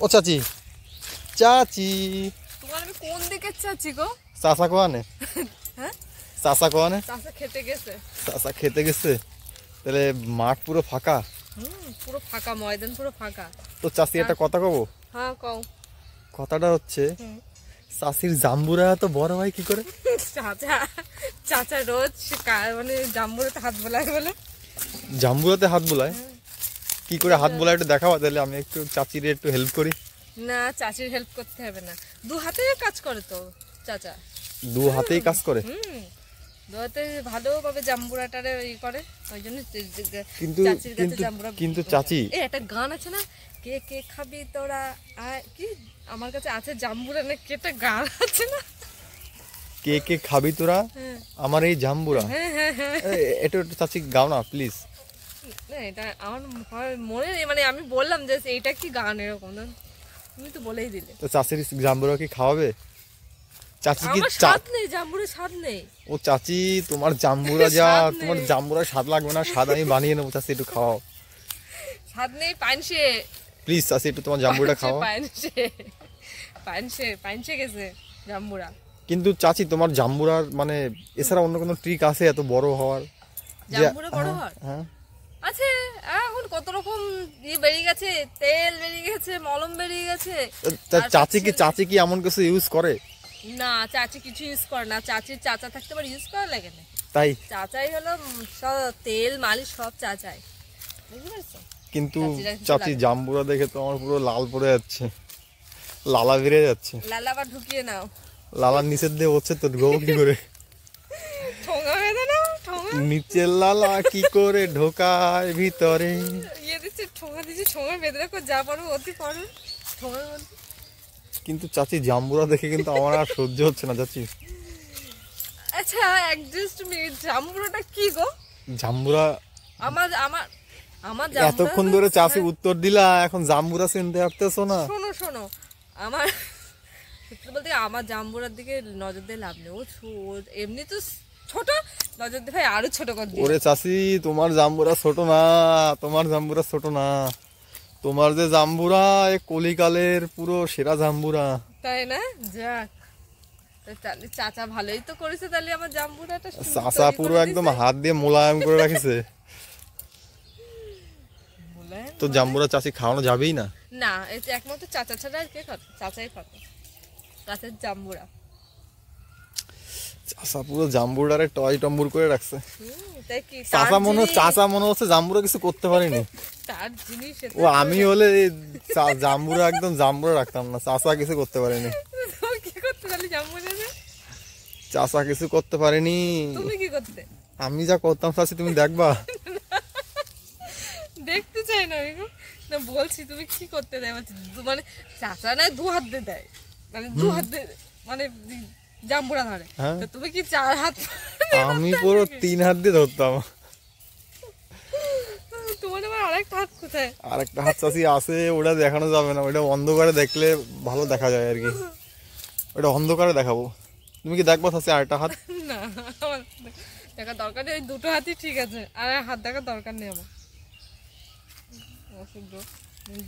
ও চাচি, চাচি তোমার আমি কোন দিকে চাচি গো? চাচা কোয়ানে? হ্যাঁ, চাচা কোয়ানে? চাচা খেতে গেছে। চাচা খেতে গেছে? তাহলে মাঠ পুরো ফাঁকা? পুরো ফাঁকা, ময়দান পুরো ফাঁকা। তো চাচি একটা কথা কব? হ্যাঁ কও। কথাটা হচ্ছে, চাচির জাম্বুরা তো বড় হয় কি করে? চাচা চাচা রোজ মানে জাম্বুরাতে হাত বোলায় বলে। জাম্বুরাতে হাত বোলায়? কি করে হাত বোলায় একটু দেখাবা, তাহলে আমি একটু চাচির একটু হেল্প করি। না, চাচির হেল্প করতে হবে না, দু হাতে কাজ করে তো চাচা। দু হাতেই কাজ করে? দু হাতে ভালোভাবে জাম্বুরাটারে ই করে, ওই জন্য কিন্তু চাচির কাছে জাম্বুরা। কিন্তু চাচি, এই একটা গান আছে না, কে কে খাবি তোরা, কি আমার কাছে আছে জাম্বুরা না, কি একটা গান আছে না, কে কে খাবি তোরা আমার এই জাম্বুরা। এটা একটু চাচি গাও না প্লিজ। না এটা আমার মনে নেই, মানে আমি বললাম যে এইটা কি গান এরকম, তুমি তো বলেই দিলে। তো চাচির জাম্বুরা কি খাওয়াবে? চাচি কি আমার স্বাদ নেই, জাম্বুরের স্বাদ নেই। ও চাচি, তোমার জাম্বুরা যা, তোমার জাম্বুরা স্বাদ লাগবে না, স্বাদ আমি বানিয়ে নেবো। চাচি একটু খাওয়াও। স্বাদ নেই, পাইনসে। প্লিজ চাচি একটু তোমার জাম্বুরা খাওয়াও। পাইনসে গেছে জাম্বুরা। কিন্তু চাচি, তোমার জাম্বুরার মানে এছাড়া অন্য কোনো ট্রিক আছে এত বড় হওয়ার? জাম্বুরা বড় হয়? হ্যাঁ আছে, এখন কত রকম বেরিয়ে গেছে, তেল বেরিয়ে গেছে, মলম বেরিয়ে গেছে। চাচি কি এমন কিছু ইউজ করে? না, চাচি কিছু ইউজ করে না, চাচির চাচা থাকতে পারে, ইউজ করা লাগে না। তাই চাচাই হলো সব তেল মালিশ সব চাচাই, বুঝতে পারছো? কিন্তু চাচি জাম্বুরা দেখে তো আমার পুরো লাল পড়ে যাচ্ছে, লালা বেরিয়ে যাচ্ছে। লালা আবার ঢুকিয়ে নাও। লালার নিচের দিয়ে হচ্ছে তো, ঢোক কি করে? ঠোঙা বেঁধে নাও, ঠোঙা। নিচের লালা কি করে ঢোকায় ভিতরে? ইয়ে দিচ্ছে, ঠোঙা দিচ্ছে, ঠোঙা বেঁধে রাখো, যা পারো অতি পারো ঠোঙার মধ্যে। কিন্তু চাচি জাম্বুরা দেখে কিন্তু আমার আর সহ্য হচ্ছে না চাচি। আচ্ছা জাস্ট মিনিট, জাম্বুরাটা কি গো? জাম্বুরা আমার আমার আমার এতক্ষণ ধরে চাচি উত্তর দিলা, এখন জাম্বুরা চিনতে পারতেছো না? শোনো শোনো, আমার সত্যি বলতে আমার জাম্বুরার দিকে নজর দিয়ে লাভ নেই, ও এমনি তো ছোট, নজর দিয়ে ভাই আরো ছোট করে দিও। ওরে চাচি, তোমার জাম্বুরা ছোট না, তোমার জাম্বুরা ছোট না, তোমার যে জাম্বুরা এ কলিকালের পুরো সেরা জাম্বুরা। তাই না? যাক, তাহলে চাচা ভালোই তো করেছে, তাহলে আমার জাম্বুরাটা চাচা পুরো একদম হাত দিয়ে মোলায়েম করে রাখিছে। তো জাম্বুরা চাচি খাওয়ানো যাবেই না? না, এটা একমাত্র চাচা ছাড়া আর কে খাবে? চাচাই খাবে চাচার জাম্বুরা। চাচা পুরো জাম্বুরারে টয় টম্বুর করে রাখছে। তাই কি চাচা মনে হচ্ছে জাম্বুরা কিছু করতে পারেনি। তার জিনিস ও আমি হলে জাম্বুরা একদম জাম্বুরা রাখতাম না, চাচা কিছু করতে পারেনি। কি করতে পারলি জাম্বুরা? চাচা কিছু করতে পারেনি। তুমি কি করতে? আমি যা করতাম চাচি তুমি দেখবা। দেখতে চাই না আমি, না বলছি তুমি কি করতে দেয়, মানে চাচা না দু হাত দিয়ে দেয়, মানে দু হাত দিয়ে মানে জাম্বুরা ধরে, তো তুমি কি চার হাত? আমি পুরো 3 হাত দিয়ে ধরতাম। তোমার আবার আরেকটা হাত কোথায়? আরেকটা হাত চাচি আছে, ওটা দেখানো যাবে না, ওটা অন্ধকারে দেখলে ভালো দেখা যায় আর কি, ওটা অন্ধকারে দেখাবো। তুমি কি দেখবো চাচি আরেকটা হাত? না, আমার দেখার দরকার নেই, ওই দুটো হাতই ঠিক আছে, আর হাত দেখার দরকার নেই আমার।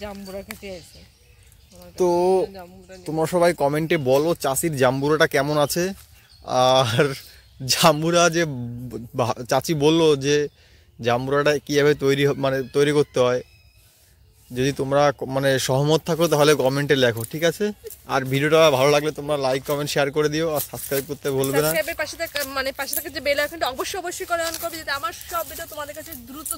জাম্বুরা খেতে আছে তো তোমরা সবাই কমেন্টে বলো চাচির জাম্বুরাটা কেমন আছে। আর জাম্বুরা যে চাচি বললো যে জাম্বুরাটা কীভাবে তৈরি করতে হয়, যদি তোমরা মানে সহমত থাকো তাহলে কমেন্টে লেখো, ঠিক আছে? আর ভিডিওটা ভালো লাগলে তোমরা লাইক কমেন্ট শেয়ার করে দিও, আর সাবস্ক্রাইব করতে ভুলবে না। সাবস্ক্রাইবের পাশে থাকা যে বেল আইকনটা অবশ্যই করে অন করবে, যাতে আমার সব ভিডিও তোমাদের কাছে দ্রুত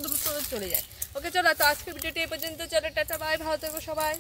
চলে যায়। ওকে চলো, তো আজকের ভিডিওটি এই পর্যন্ত, চলো টাটা বাই, ভালো থেকো সবাই।